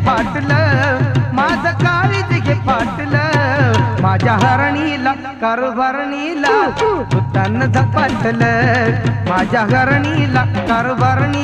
फाटलं माझं काळीज घे फाटलं माझ्या हरणीला कारभारणीला भूतान झपाटलं माझ्या हरणीला कारभारणीला